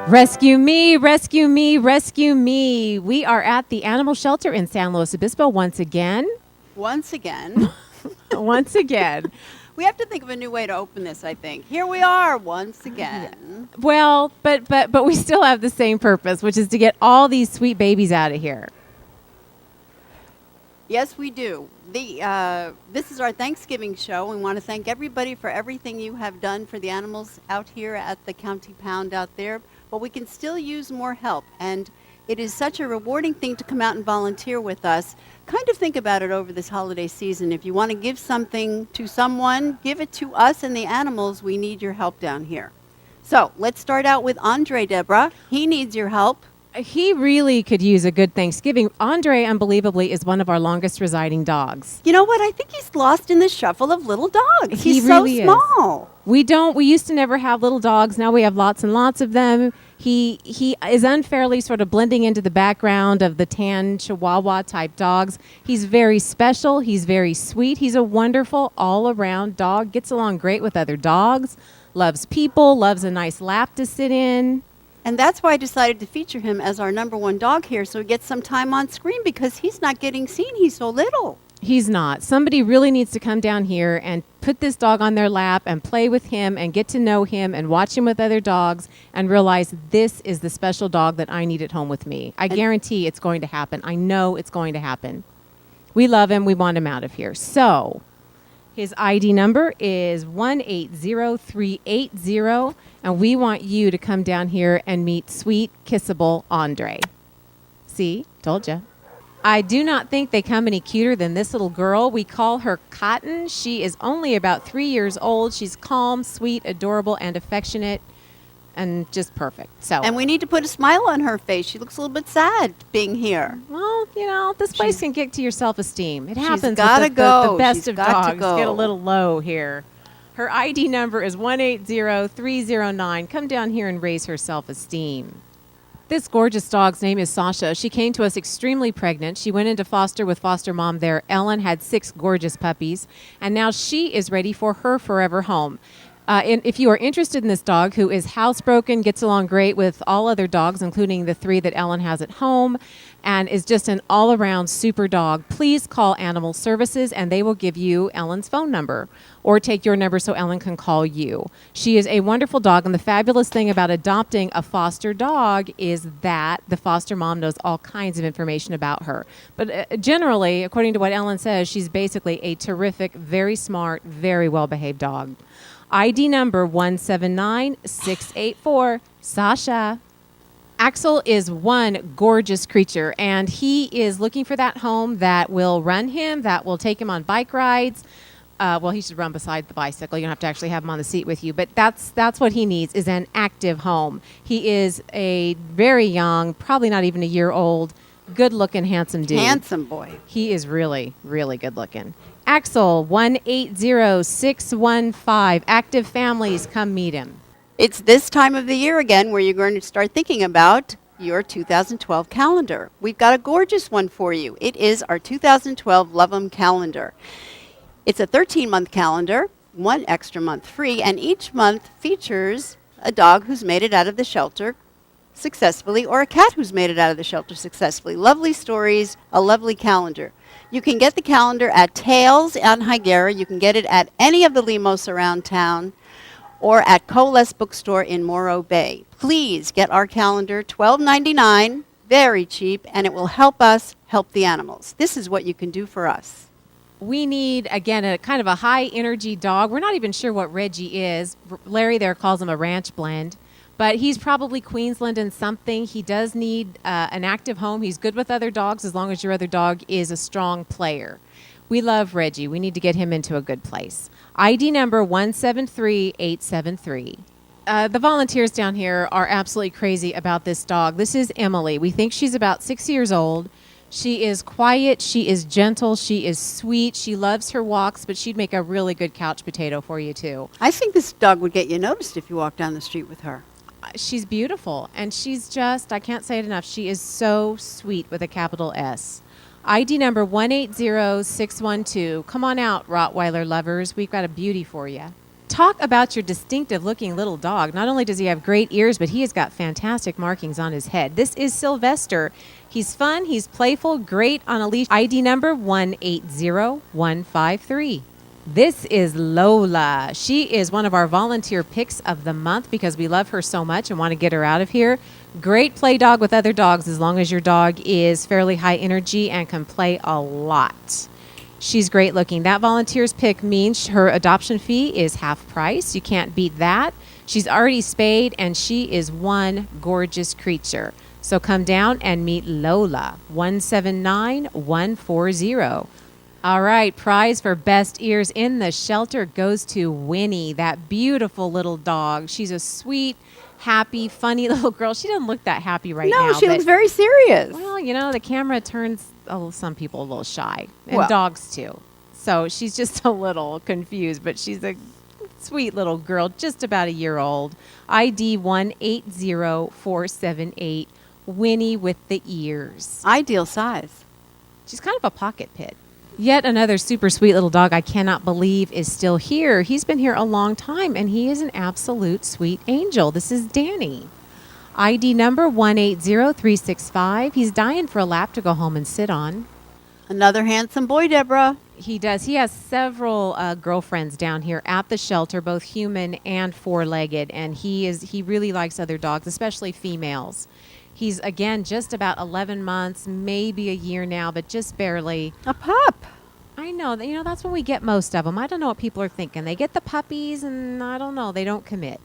Rescue me, rescue me, rescue me. We are at the animal shelter in San Luis Obispo once again. Once again. Once again. We have to think of a new way to open this, I think. Here we are once again. Well, but we still have the same purpose, which is to get all these sweet babies out of here. Yes, we do. This is our Thanksgiving show. We want to thank everybody for everything you have done for the animals out here at the county pound out there. But we can still use more help. And it is such a rewarding thing to come out and volunteer with us. Kind of think about it over this holiday season. If you want to give something to someone, give it to us and the animals. We need your help down here. So let's start out with Andre, Deborah. He needs your help. He really could use a good Thanksgiving. Andre, unbelievably, is one of our longest residing dogs. You know what? I think he's lost in the shuffle of little dogs. He He's really so small. We used to never have little dogs. Now we have lots and lots of them. He is unfairly sort of blending into the background of the tan Chihuahua type dogs. He's very special. He's very sweet. He's a wonderful all-around dog. Gets along great with other dogs. Loves people. Loves a nice lap to sit in. And that's why I decided to feature him as our #1 dog here, so he gets some time on screen because he's not getting seen. He's so little. He's not. Somebody really needs to come down here and put this dog on their lap and play with him and get to know him and watch him with other dogs and realize this is the special dog that I need at home with me. I guarantee it's going to happen. I know it's going to happen. We love him. We want him out of here. So his ID number is 180380, and we want you to come down here and meet sweet, kissable Andre. See? Told you. I do not think they come any cuter than this little girl. We call her Cotton. She is only about 3 years old. She's calm, sweet, adorable, and affectionate, and just perfect. And we need to put a smile on her face. She looks a little bit sad being here. Well, this place can get to your self-esteem. It happens gotta with go. the best She's of got to dogs. go. Get a little low here. Her ID number is 180309. Come down here and raise her self-esteem. This gorgeous dog's name is Sasha. She came to us extremely pregnant. She went into foster with foster mom there. Ellen had 6 gorgeous puppies, and now she is ready for her forever home. And if you are interested in this dog, who is housebroken, gets along great with all other dogs, including the 3 that Ellen has at home, and is just an all-around super dog, please call Animal Services, and they will give you Ellen's phone number, or take your number so Ellen can call you. She is a wonderful dog, and the fabulous thing about adopting a foster dog is that the foster mom knows all kinds of information about her. But generally, according to what Ellen says, she's basically a terrific, very smart, very well-behaved dog. ID number 179684, Sasha. Axel is one gorgeous creature, and he is looking for that home that will run him, that will take him on bike rides. Well, he should run beside the bicycle. You don't have to actually have him on the seat with you, but that's what he needs, is an active home. He is a very young, probably not even a year old, good-looking, handsome dude. Handsome boy. He is really, really good-looking. Axel, 180615. Active families, come meet him. It's this time of the year again where you're going to start thinking about your 2012 calendar. We've got a gorgeous one for you. It is our 2012 Love 'em calendar. It's a 13-month calendar, 1 extra month free, and each month features a dog who's made it out of the shelter successfully or a cat who's made it out of the shelter successfully. Lovely stories, a lovely calendar. You can get the calendar at Tails on Higuera. You can get it at any of the Limos around town or at Coles Bookstore in Morro Bay. Please get our calendar, $12.99, very cheap, and it will help us help the animals. This is what you can do for us. We need, again, a kind of a high-energy dog. We're not even sure what Reggie is. Larry there calls him a ranch blend. But he's probably Queensland and something. He does need an active home. He's good with other dogs as long as your other dog is a strong player. We love Reggie. We need to get him into a good place. ID number 173873. The volunteers down here are absolutely crazy about this dog. This is Emily. We think she's about 6 years old. She is quiet. She is gentle. She is sweet. She loves her walks, but she'd make a really good couch potato for you, too. I think this dog would get you noticed if you walk down the street with her. She's beautiful, and she's just, I can't say it enough, she is so sweet with a capital S. ID number 180612. Come on out, Rottweiler lovers. We've got a beauty for you. Talk about your distinctive looking little dog. Not only does he have great ears, but he has got fantastic markings on his head. This is Sylvester. He's fun, he's playful, great on a leash. ID number 180153. This is Lola. She is one of our volunteer picks of the month because we love her so much and want to get her out of here. Great play dog with other dogs as long as your dog is fairly high energy and can play a lot. She's great looking. That volunteer's pick means her adoption fee is half price. You can't beat that. She's already spayed and she is one gorgeous creature. So come down and meet Lola, 179140. All right, prize for best ears in the shelter goes to Winnie, that beautiful little dog. She's a sweet, happy, funny little girl. She doesn't look that happy right now. No, she looks very serious. Well, the camera turns some people a little shy, and Well. dogs too. So she's just a little confused, but she's a sweet little girl, just about a year old. ID 180478, Winnie with the ears. Ideal size. She's kind of a pocket pit. Yet another super sweet little dog I cannot believe is still here. He's been here a long time, and he is an absolute sweet angel. This is Danny. ID number 180365. He's dying for a lap to go home and sit on. Another handsome boy, Deborah. He does. He has several girlfriends down here at the shelter, both human and four-legged, and he really likes other dogs, especially females. He's, again, just about 11 months, maybe a year now, but just barely. A pup. I know. That's when we get most of them. I don't know what people are thinking. They get the puppies, and I don't know. They don't commit.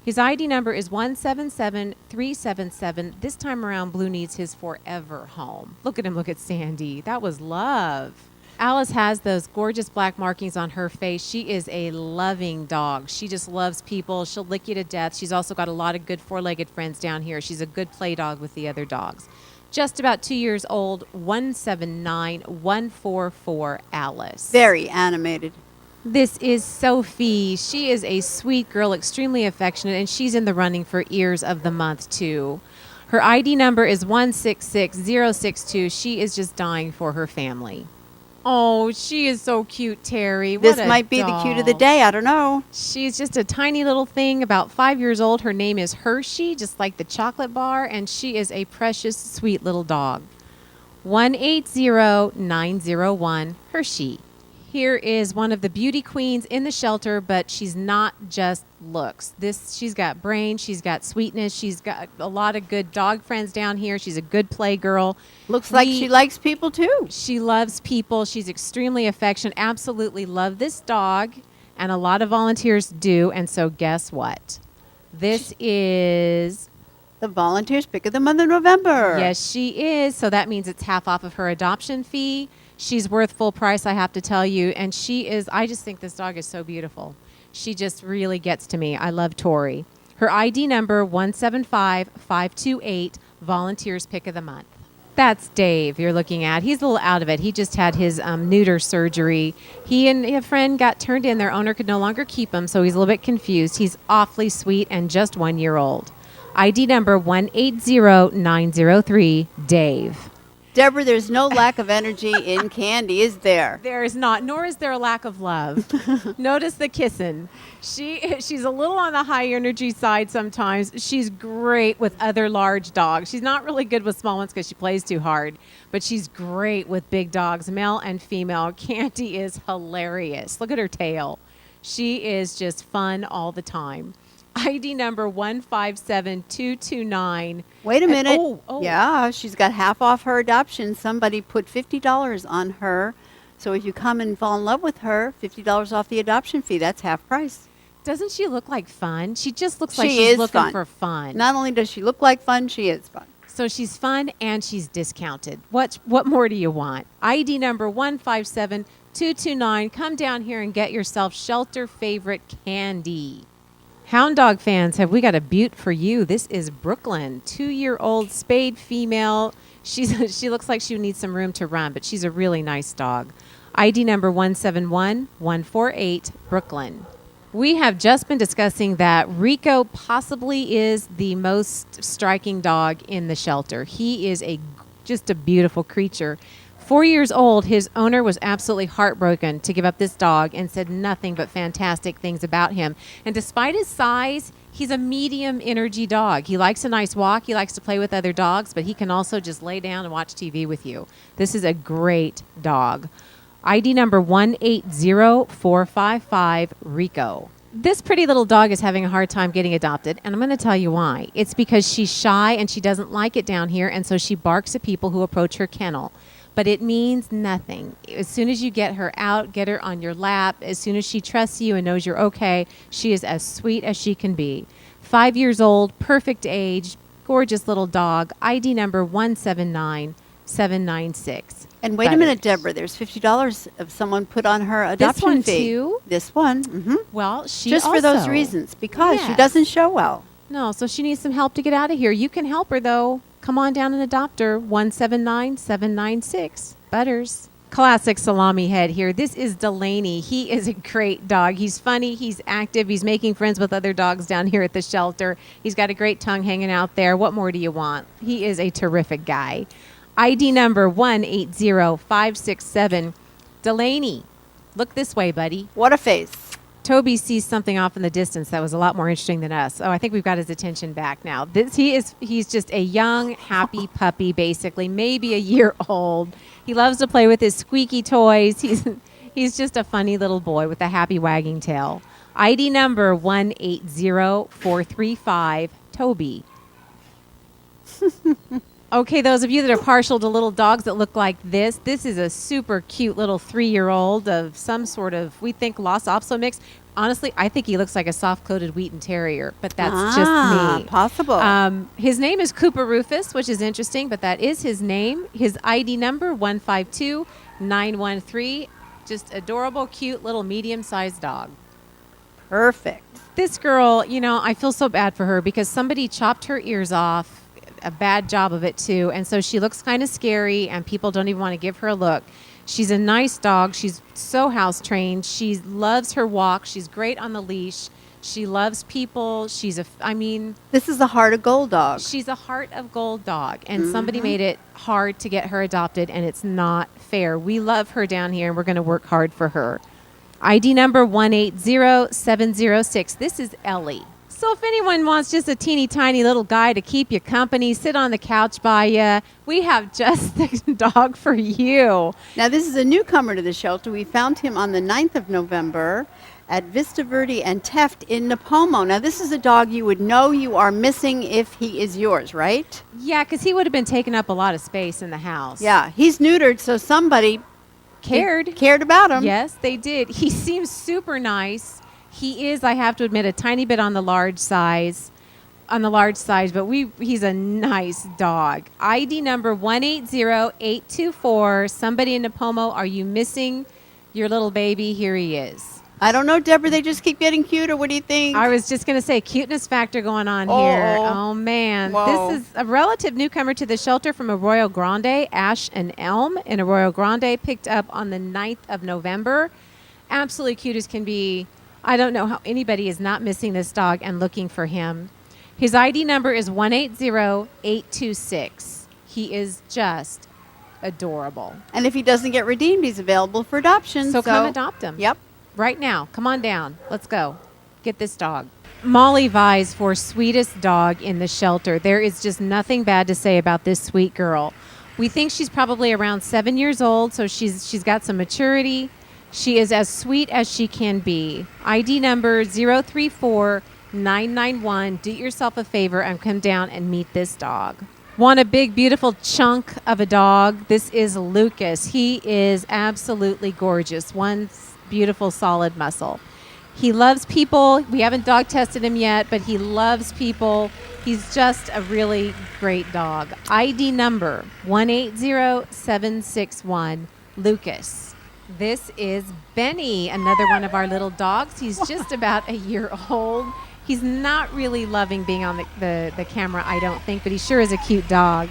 His ID number is 177377. This time around, Blue needs his forever home. Look at him. Look at Sandy. That was love. Alice has those gorgeous black markings on her face. She is a loving dog. She just loves people. She'll lick you to death. She's also got a lot of good four-legged friends down here. She's a good play dog with the other dogs. Just about 2 years old, 179144 Alice. Very animated. This is Sophie. She is a sweet girl, extremely affectionate, and she's in the running for Ears of the Month, too. Her ID number is 166062. She is just dying for her family. Oh, she is so cute, Terry. What This a might be the cute of the doll. day. I don't know. She's just a tiny little thing, about 5 years old. Her name is Hershey, just like the chocolate bar, and she is a precious, sweet little dog. 180901 Hershey. Here is one of the beauty queens in the shelter, but she's not just looks. She's got brain, she's got sweetness, she's got a lot of good dog friends down here. She's a good play girl. Looks like she likes people too. She loves people. She's extremely affectionate. Absolutely love this dog, and a lot of volunteers do. And so guess what? This is... The volunteer's pick of the month of November. Yes, she is. So that means it's half off of her adoption fee. She's worth full price, I have to tell you. And I just think this dog is so beautiful. She just really gets to me. I love Tori. Her ID number, 175528, Volunteers Pick of the Month. That's Dave you're looking at. He's a little out of it. He just had his neuter surgery. He and a friend got turned in. Their owner could no longer keep him, so he's a little bit confused. He's awfully sweet and just 1 year old. ID number 180903, Dave. Deborah, there's no lack of energy in Candy, is there? There is not, nor is there a lack of love. Notice the kissing. She's a little on the high energy side sometimes. She's great with other large dogs. She's not really good with small ones because she plays too hard, but she's great with big dogs, male and female. Candy is hilarious. Look at her tail. She is just fun all the time. ID number 157229. Wait a minute. Oh. Yeah, she's got half off her adoption. Somebody put $50 on her. So if you come and fall in love with her, $50 off the adoption fee. That's half price. Doesn't she look like fun? She just looks like She she's is looking fun. for fun. Not only does she look like fun, she is fun. So she's fun and she's discounted. What more do you want? ID number 157229. Come down here and get yourself shelter favorite Candy. Hound dog fans, have we got a beaut for you? This is Brooklyn, 2-year-old spayed female. She looks like she would need some room to run, but she's a really nice dog. ID number 171148, Brooklyn. We have just been discussing that Rico possibly is the most striking dog in the shelter. He is just a beautiful creature. 4 years old, his owner was absolutely heartbroken to give up this dog and said nothing but fantastic things about him. And despite his size, he's a medium energy dog. He likes a nice walk. He likes to play with other dogs, but he can also just lay down and watch TV with you. This is a great dog. ID number 180455, Rico. This pretty little dog is having a hard time getting adopted, and I'm going to tell you why. It's because she's shy and she doesn't like it down here, and so she barks at people who approach her kennel. But it means nothing. As soon as you get her out, get her on your lap, as soon as she trusts you and knows you're okay, she is as sweet as she can be. 5 years old, perfect age, gorgeous little dog, ID number 179796. And wait a minute, Deborah. There's $50 of someone put on her adoption one fee. too? This one. Mm-hmm. Well, she Just also, for those reasons, because she Yes. doesn't show well. No, so she needs some help to get out of here. You can help her, though. Come on down and adopt her. 179796. Butters. Classic salami head here. This is Delaney. He is a great dog. He's funny. He's active. He's making friends with other dogs down here at the shelter. He's got a great tongue hanging out there. What more do you want? He is a terrific guy. ID number 180567. Delaney. Look this way, buddy. What a face. Toby sees something off in the distance that was a lot more interesting than us. Oh, I think we've got his attention back now. He's just a young, happy puppy, basically, maybe a year old. He loves to play with his squeaky toys. He's just a funny little boy with a happy wagging tail. ID number 180435, Toby. Okay, those of you that are partial to little dogs that look like this is a super cute little 3-year-old of some sort of, we think, Lhasa Apso mix. Honestly, I think he looks like a soft-coated Wheaten Terrier, but that's just me. Possible. His name is Cooper Rufus, which is interesting, but that is his name. His ID number, 152913. Just adorable, cute, little medium-sized dog. Perfect. This girl, I feel so bad for her because somebody chopped her ears off. A bad job of it too, and so she looks kind of scary and people don't even want to give her a look. She's a nice dog. She's so house trained. She loves her walk. She's great on the leash. She loves people. This is a heart of gold dog. She's a heart of gold dog, and somebody made it hard to get her adopted, and it's not fair. We love her down here and we're going to work hard for her. ID number 180706. This is Ellie. So if anyone wants just a teeny tiny little guy to keep you company, sit on the couch by you, we have just the dog for you. Now, this is a newcomer to the shelter. We found him on the 9th of November at Vista Verde and Teft in Napomo. Now, this is a dog you would know you are missing if he is yours, right? Yeah, because he would have been taking up a lot of space in the house. Yeah, he's neutered, so somebody cared about him. Yes, they did. He seems super nice. He is, I have to admit, a tiny bit on the large side, but he's a nice dog. ID number 180824. Somebody in Napomo, are you missing your little baby? Here he is. I don't know, Deborah. They just keep getting cuter. What do you think? I was just going to say cuteness factor going on here. Oh, man. Whoa. This is a relative newcomer to the shelter from Arroyo Grande, Ash and Elm in Arroyo Grande, picked up on the 9th of November. Absolutely cute as can be. I don't know how anybody is not missing this dog and looking for him. His ID number is 180826. He is just adorable. And if he doesn't get redeemed, he's available for adoption. So come adopt him. Yep. Right now. Come on down. Let's go. Get this dog. Molly vies for sweetest dog in the shelter. There is just nothing bad to say about this sweet girl. We think she's probably around 7 years old, so she's got some maturity. She is as sweet as she can be. ID number 034991. Do yourself a favor and come down and meet this dog. Want a big, beautiful chunk of a dog? This is Lucas. He is absolutely gorgeous. One beautiful, solid muscle. He loves people. We haven't dog tested him yet, but he loves people. He's just a really great dog. ID number 180761. Lucas. This is Benny, another one of our little dogs. He's just about a year old. He's not really loving being on the camera, I don't think, but he sure is a cute dog.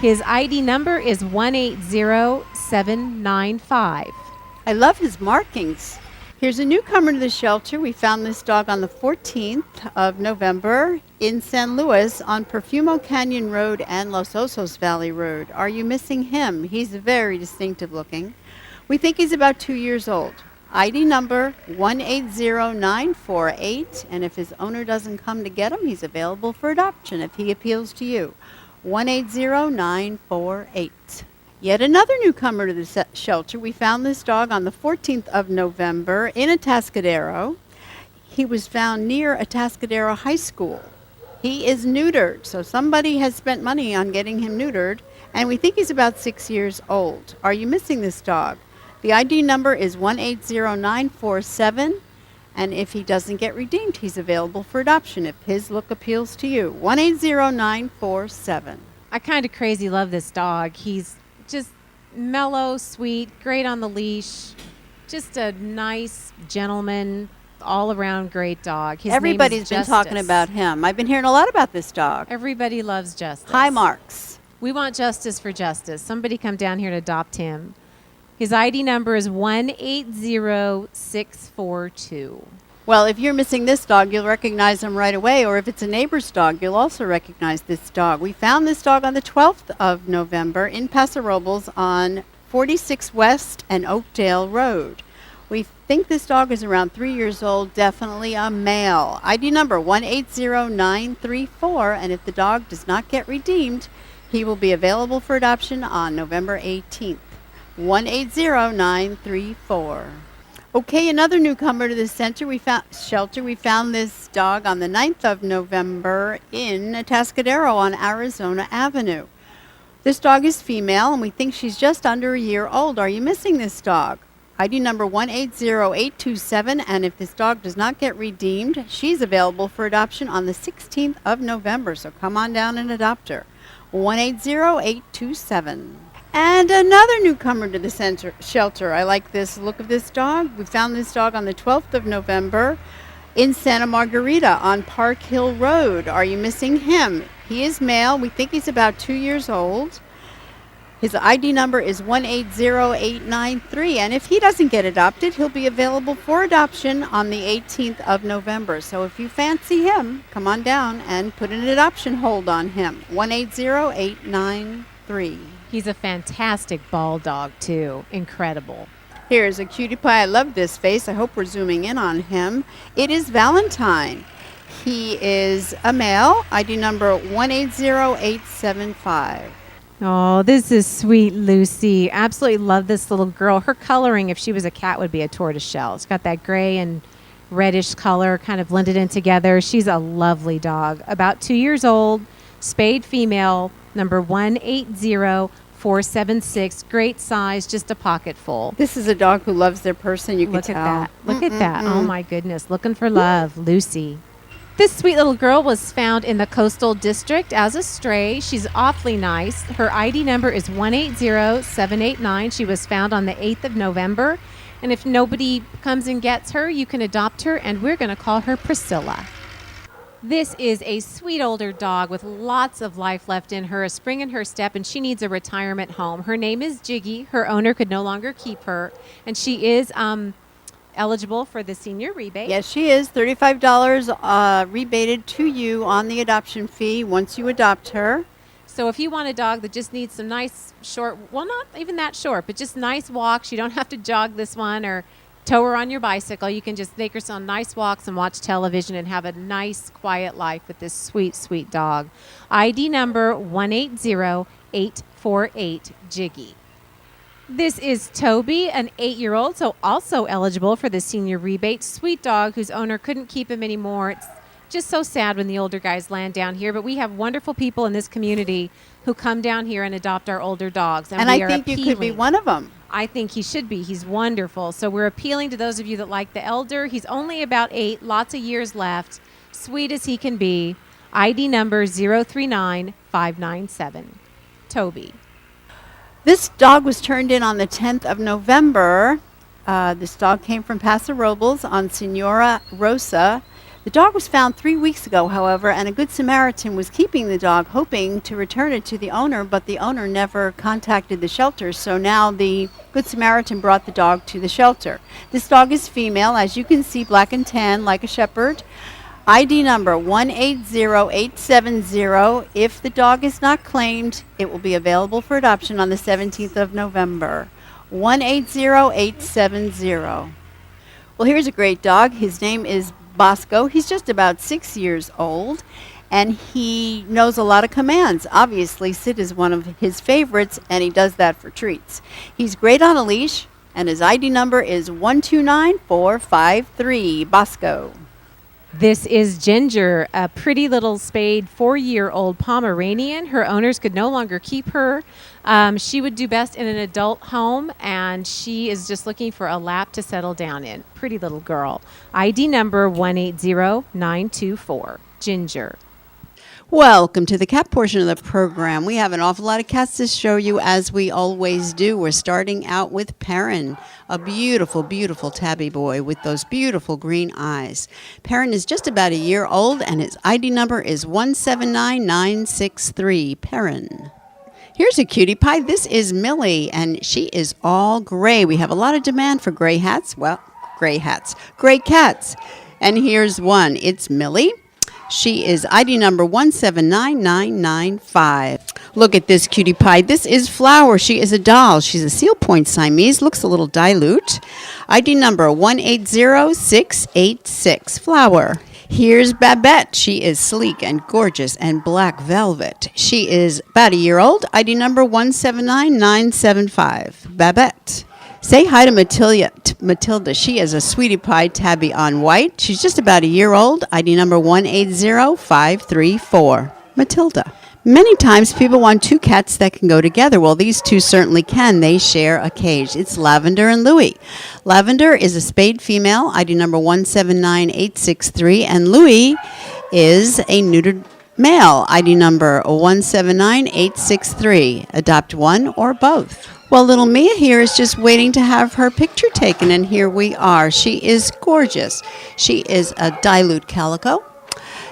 His ID number is 180795. I love his markings. Here's a newcomer to the shelter. We found this dog on the 14th of November in San Luis on Perfumo Canyon Road and Los Osos Valley Road. Are you missing him? He's very distinctive looking. We think he's about 2 years old. ID number 180948, and if his owner doesn't come to get him, he's available for adoption if he appeals to you. 180948. Yet another newcomer to the shelter. We found this dog on the 14th of November in Atascadero. He was found near Atascadero High School. He is neutered, so somebody has spent money on getting him neutered, and we think he's about 6 years old. Are you missing this dog? The ID number is 180947, and if he doesn't get redeemed, he's available for adoption if his look appeals to you. 180947. I kind of crazy love this dog. He's just mellow, sweet, great on the leash, just a nice gentleman, all-around great dog. His Everybody's name been is talking Justice. about him. I've been hearing a lot about this dog. Everybody loves Justice. High marks. We want justice for Justice. Somebody come down here and adopt him. His ID number is 180642. Well, if you're missing this dog, you'll recognize him right away, or if it's a neighbor's dog, you'll also recognize this dog. We found this dog on the 12th of November in Paso Robles on 46 West and Oakdale Road. We think this dog is around 3 years old, definitely a male. ID number 180934, and if the dog does not get redeemed, he will be available for adoption on November 18th. 180934. Okay, another newcomer to the shelter. We found this dog on the 9th of November in Atascadero on Arizona Avenue. This dog is female, and we think she's just under a year old. Are you missing this dog? ID number 180827, and if this dog does not get redeemed, she's available for adoption on the 16th of November, so come on down and adopt her. 180827. And another newcomer to the shelter. I like this look of this dog. We found this dog on the 12th of November in Santa Margarita on Park Hill Road. Are you missing him? He is male. We think he's about 2 years old. His ID number is 180893, and if he doesn't get adopted, he'll be available for adoption on the 18th of November. So if you fancy him, come on down and put an adoption hold on him. 180893. He's a fantastic ball dog, too. Incredible. Here's a cutie pie. I love this face. I hope we're zooming in on him. It is Valentine. He is a male. ID number 180875. Oh, this is sweet Lucy. Absolutely love this little girl. Her coloring, if she was a cat, would be a tortoiseshell. It's got that gray and reddish color kind of blended in together. She's a lovely dog. About 2 years old, spayed female, number 180476. Great size, just a pocket full. This is a dog who loves their person. You can tell. Look at that. Look at that. Oh, my goodness. Looking for love. Lucy. This sweet little girl was found in the Coastal District as a stray. She's awfully nice. Her ID number is 180789. She was found on the 8th of November. And if nobody comes and gets her, you can adopt her, and we're going to call her Priscilla. This is a sweet older dog with lots of life left in her, a spring in her step, and she needs a retirement home. Her name is Jiggy. Her owner could no longer keep her, and she is eligible for the senior rebate. Yes, she is. $35 rebated to you on the adoption fee once you adopt her. So if you want a dog that just needs some nice short, well, not even that short, but just nice walks, you don't have to jog this one or tow her on your bicycle. You can just take her some nice walks and watch television and have a nice, quiet life with this sweet, sweet dog. ID number 180848, Jiggy. This is Toby, an 8-year-old, so also eligible for the senior rebate. Sweet dog whose owner couldn't keep him anymore. It's just so sad when the older guys land down here, but we have wonderful people in this community who come down here and adopt our older dogs. And I think you could be one of them. I think he should be. He's wonderful. So we're appealing to those of you that like the elder. He's only about 8, lots of years left. Sweet as he can be. ID number 039597. Toby. This dog was turned in on the 10th of November. This dog came from Paso Robles on Senora Rosa. The dog was found 3 weeks ago, however, and a Good Samaritan was keeping the dog, hoping to return it to the owner, but the owner never contacted the shelter, so now the Good Samaritan brought the dog to the shelter. This dog is female, as you can see, black and tan, like a shepherd. ID number 180870. If the dog is not claimed, it will be available for adoption on the 17th of November. 180870. Well, here's a great dog. His name is Bosco. He's just about 6 years old, and he knows a lot of commands. Obviously, Sid is one of his favorites, and he does that for treats. He's great on a leash, and his ID number is 129453. Bosco. This is Ginger, a pretty little spayed 4-year-old Pomeranian. Her owners could no longer keep her. She would do best in an adult home, and she is just looking for a lap to settle down in. Pretty little girl. ID number 180924. Ginger. Welcome to the cat portion of the program. We have an awful lot of cats to show you, as we always do. We're starting out with Perrin, a beautiful, beautiful tabby boy with those beautiful green eyes. Perrin is just about a year old, and his ID number is 179963. Perrin. Here's a cutie pie. This is Millie, and she is all gray. We have a lot of demand for gray hats. Well, gray cats. And here's one. It's Millie. She is ID number 179995. Look at this cutie pie. This is Flower. She is a doll. She's a seal point Siamese. Looks a little dilute. ID number 180686. Flower. Here's Babette. She is sleek and gorgeous and black velvet. She is about a year old. ID number 179975. Babette. Say hi to Matilda. She is a sweetie pie tabby on white. She's just about a year old. ID number 180534. Matilda. Many times people want two cats that can go together. Well, these two certainly can. They share a cage. It's Lavender and Louie. Lavender is a spayed female. ID number 179863. And Louie is a neutered male. ID number 179863. Adopt one or both. Well, little Mia here is just waiting to have her picture taken, and here we are. She is gorgeous. She is a dilute calico.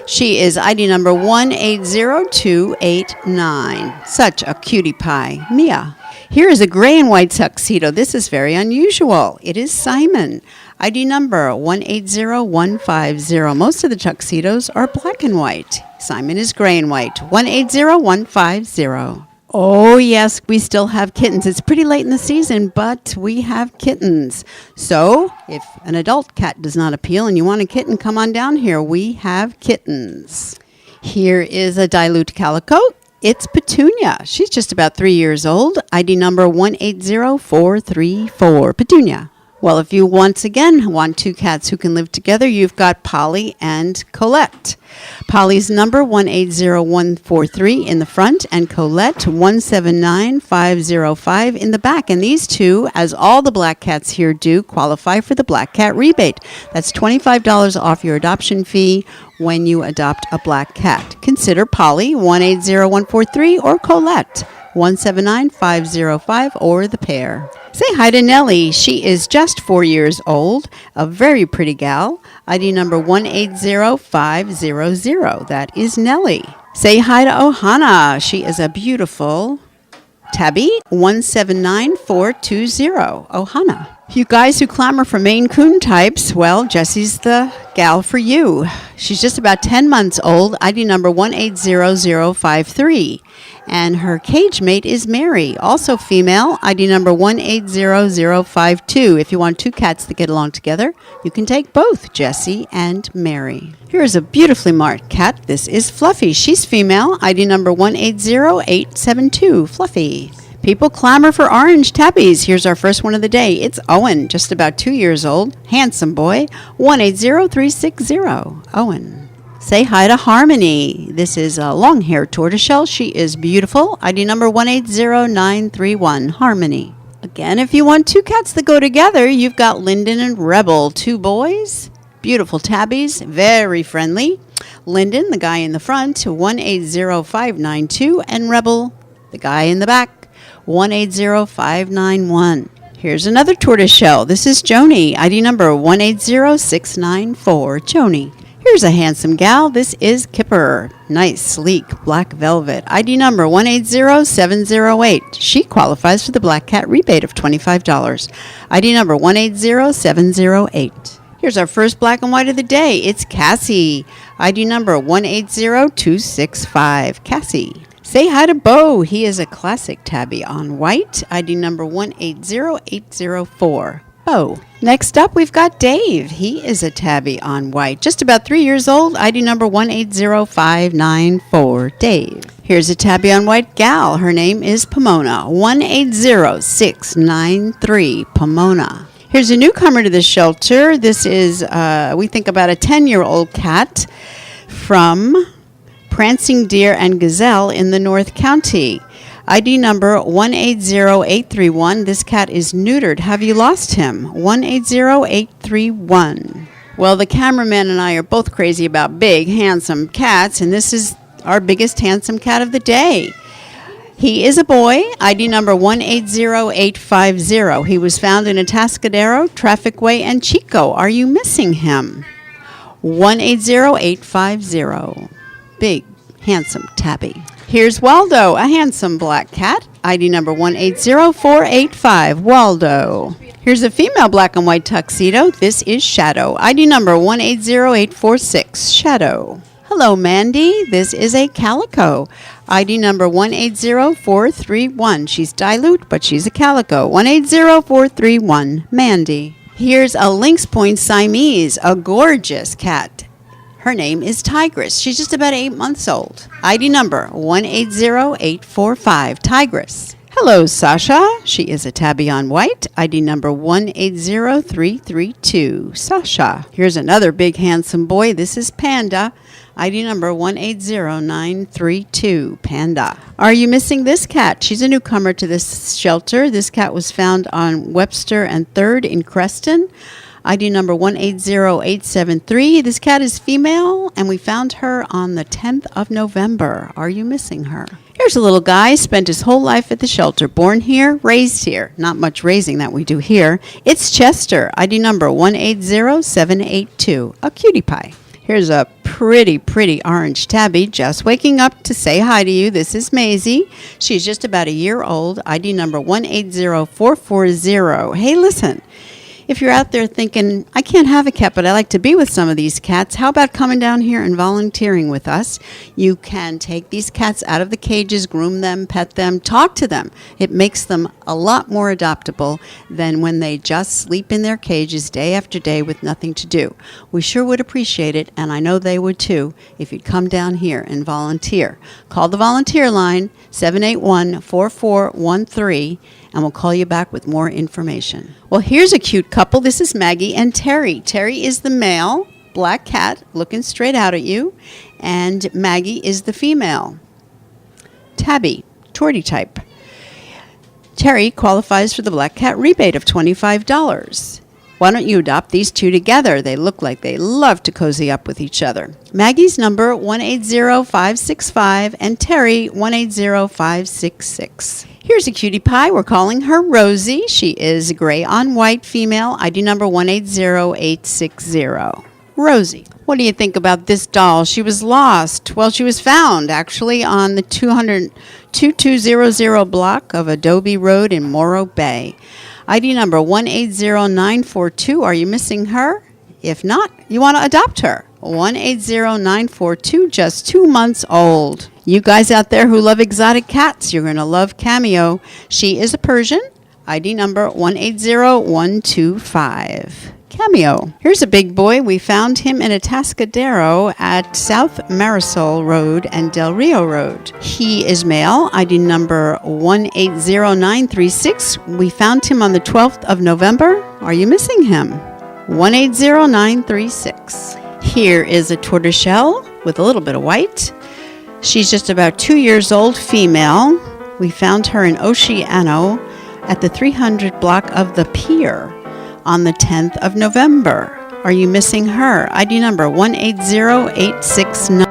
She is ID number 180289. Such a cutie pie. Mia. Here is a gray and white tuxedo. This is very unusual. It is Simon. ID number 180150. Most of the tuxedos are black and white. Simon is gray and white. 180150. Oh, yes, we still have kittens. It's pretty late in the season, but we have kittens. So if an adult cat does not appeal and you want a kitten, come on down here. We have kittens. Here is a dilute calico. It's Petunia. She's just about 3 years old. ID number 180434. Petunia. Well, if you once again want two cats who can live together, you've got Polly and Colette. Polly's number 180143 in the front, and Colette 179505 in the back. And these two, as all the black cats here do, qualify for the Black Cat rebate. That's $25 off your adoption fee when you adopt a black cat. Consider Polly 180143 or Colette 179505, or the pair. Say hi to Nellie. She is just 4 years old, a very pretty gal. ID number 180500. That is Nellie. Say hi to Ohana. She is a beautiful tabby. 179420. Ohana. You guys who clamor for Maine Coon types, well, Jessie's the gal for you. She's just about 10 months old. ID number 180053. And her cage mate is Mary, also female. ID number 180052. If you want two cats that get along together, you can take both, Jessie and Mary. Here's a beautifully marked cat. This is Fluffy. She's female. ID number 180872. Fluffy. People clamor for orange tabbies. Here's our first one of the day. It's Owen, just about 2 years old. Handsome boy. 180360. Owen. Say hi to Harmony. This is a long-haired tortoiseshell. She is beautiful. ID number 180931. Harmony. Again, if you want two cats that go together, you've got Lyndon and Rebel. Two boys. Beautiful tabbies. Very friendly. Lyndon, the guy in the front, 180592. And Rebel, the guy in the back, 180591. Here's another tortoiseshell. This is Joni. ID number 180694. Joni. Here's a handsome gal. This is Kipper. Nice, sleek, black velvet. ID number 180708. She qualifies for the Black Cat rebate of $25. ID number 180708. Here's our first black and white of the day. It's Cassie. ID number 180265. Cassie. Say hi to Bo. He is a classic tabby on white. ID number 180804. Bo. Next up, we've got Dave. He is a tabby on white. Just about 3 years old. ID number 180594. Dave. Here's a tabby on white gal. Her name is Pomona. 180693. Pomona. Here's a newcomer to the shelter. This is, we think, about a 10-year-old cat from Prancing Deer and Gazelle in the North County. ID number 180831. This cat is neutered. Have you lost him? 180831. Well, the cameraman and I are both crazy about big, handsome cats, and this is our biggest handsome cat of the day. He is a boy. ID number 180850. He was found in Atascadero, Traffic Way, and Chico. Are you missing him? 180850. Big, handsome tabby. Here's Waldo, a handsome black cat. ID number 180485. Waldo. Here's a female black and white tuxedo. This is Shadow. ID number 180846. Shadow. Hello, Mandy. This is a calico. ID number 180431. She's dilute, but she's a calico. 180431. Mandy. Here's a Lynx Point Siamese, a gorgeous cat. Her name is Tigress. She's just about 8 months old. ID number 180845. Tigress. Hello, Sasha. She is a tabby on white. ID number 180332. Sasha. Here's another big handsome boy. This is Panda. ID number 180932. Panda. Are you missing this cat? She's a newcomer to this shelter. This cat was found on Webster and 3rd in Creston. ID number 180873. This cat is female, and we found her on the 10th of November. Are you missing her? Here's a little guy, spent his whole life at the shelter. Born here, raised here. Not much raising that we do here. It's Chester. ID number 180782. A cutie pie. Here's a pretty orange tabby just waking up to say hi to you. This is Maisie. She's just about a year old. ID number 180440. Hey, listen. If you're out there thinking, I can't have a cat, but I like to be with some of these cats, how about coming down here and volunteering with us? You can take these cats out of the cages, groom them, pet them, talk to them. It makes them a lot more adoptable than when they just sleep in their cages day after day with nothing to do. We sure would appreciate it, and I know they would too, if you'd come down here and volunteer. Call the volunteer line, 781-4413, and we'll call you back with more information. Well, here's a cute couple. This is Maggie and Terry. Terry is the male black cat looking straight out at you, and Maggie is the female tabby, tortie type. Terry qualifies for the Black Cat rebate of $25. Why don't you adopt these two together? They look like they love to cozy up with each other. Maggie's number 180565 and Terry 180566. Here's a cutie pie. We're calling her Rosie. She is a gray on white female. ID number 180860. Rosie. What do you think about this doll? She was lost. Well, she was found actually on the 2200 block of Adobe Road in Morro Bay. ID number 180942. Are you missing her? If not, you want to adopt her. 180942, just 2 months old. You guys out there who love exotic cats, you're going to love Cameo. She is a Persian. ID number 180125. Cameo. Here's a big boy. We found him in Atascadero at South Marisol Road and Del Rio Road. He is male. ID number 180936. We found him on the 12th of November. Are you missing him? 180936. Here is a tortoiseshell with a little bit of white. She's just about 2 years old, female. We found her in Oceano at the 300 block of the Pier on the 10th of November. Are you missing her? ID number 180869.